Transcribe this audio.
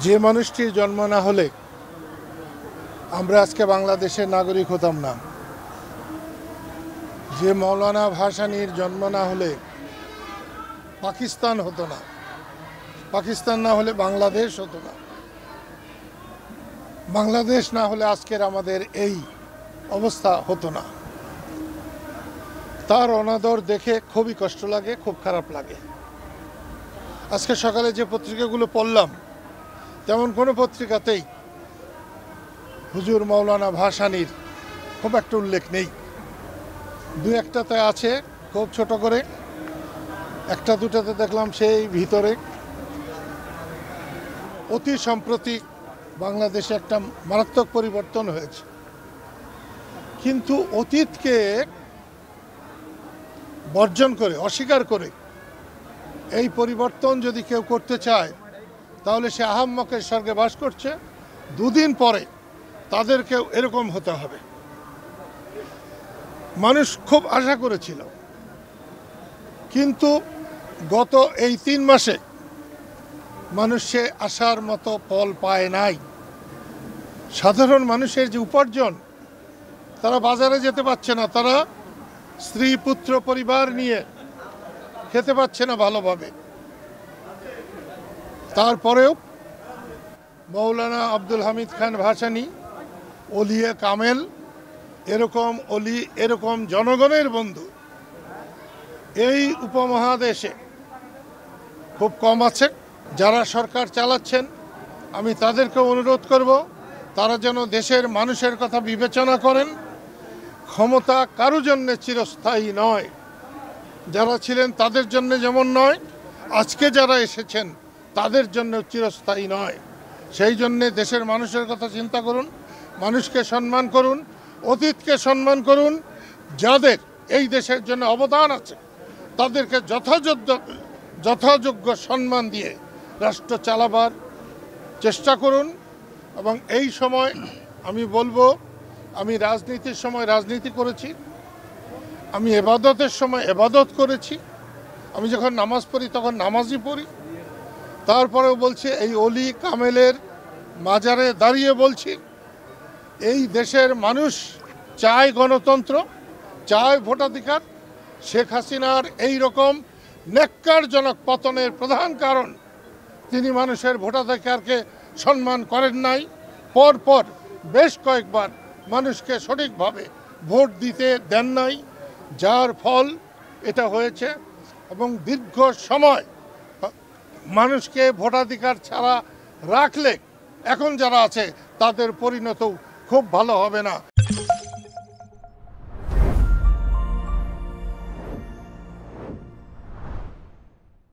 যে মানুষটির জন্ম না হলে আমরা আজকে বাংলাদেশের নাগরিক হতাম না, যে মৌলানা ভাসানীর জন্ম না হলে পাকিস্তান হতো না, পাকিস্তান না হলে বাংলাদেশ হতো না, বাংলাদেশ না হলে আজকের আমাদের এই অবস্থা হতো না। তার অনাদর দেখে খুবই কষ্ট লাগে, খুব খারাপ লাগে। আজকে সকালে যে পত্রিকাগুলো পড়লাম তেমন কোনো পত্রিকাতেই হুজুর মৌলানা ভাসানীর খুব একটা উল্লেখ নেই। দু একটাতে আছে খুব ছোট করে, একটা দুটাতে দেখলাম সেই ভিতরে। অতি সম্প্রতি বাংলাদেশে একটা মারাত্মক পরিবর্তন হয়েছে, কিন্তু অতীতকে বর্জন করে, অস্বীকার করে এই পরিবর্তন যদি কেউ করতে চায় তাহলে সে আহাম্মকের স্বর্গে বাস করছে। দুদিন পরে তাদেরকেও এরকম হতে হবে। মানুষ খুব আশা করেছিল, কিন্তু গত এই 3 মাসে মানুষ সে আশার মতো ফল পায় নাই। সাধারণ মানুষের যে উপার্জন, তারা বাজারে যেতে পারছে না, তারা স্ত্রী পুত্র পরিবার নিয়ে খেতে পাচ্ছে না ভালোভাবে। তারপরেও মৌলানা আব্দুল হামিদ খান ভাসানী, ওলিয়ে কামেল, এরকম অলি, এরকম জনগণের বন্ধু এই উপমহাদেশে খুব কম আছে। যারা সরকার চালাচ্ছেন আমি তাদেরকে অনুরোধ করব, তারা যেন দেশের মানুষের কথা বিবেচনা করেন। ক্ষমতা কারো জন্যে চিরস্থায়ী নয়, যারা ছিলেন তাদের জন্য যেমন নয়, আজকে যারা এসেছেন তাদের জন্য চিরস্থায়ী নয়। সেই জন্যে দেশের মানুষের কথা চিন্তা করুন, মানুষকে সম্মান করুন, অতীতকে সম্মান করুন। যাদের এই দেশের জন্য অবদান আছে তাদেরকে যথাযোগ্য সম্মান দিয়ে রাষ্ট্র চালাবার চেষ্টা করুন। এবং এই সময় আমি বলবো, আমি রাজনীতির সময় রাজনীতি করেছি, আমি এবাদতের সময় এবাদত করেছি, আমি যখন নামাজ পড়ি তখন নামাজই পড়ি। তারপরেও বলছি, এই অলি কামেলের মাজারে দাঁড়িয়ে বলছি, এই দেশের মানুষ চায় গণতন্ত্র, চায় ভোটাধিকার। শেখ হাসিনার এই রকম ন্যাক্কারজনক পতনের প্রধান কারণ তিনি মানুষের ভোটাধিকারকে সম্মান করেন নাই। পরপর বেশ কয়েকবার মানুষকে সঠিকভাবে ভোট দিতে দেন নাই, যার ফল এটা হয়েছে। এবং দীর্ঘ সময় মানুষকে ভোটাধিকার ছাড়া রাখলে এখন যারা আছে তাদের পরিণত খুব ভালো হবে না।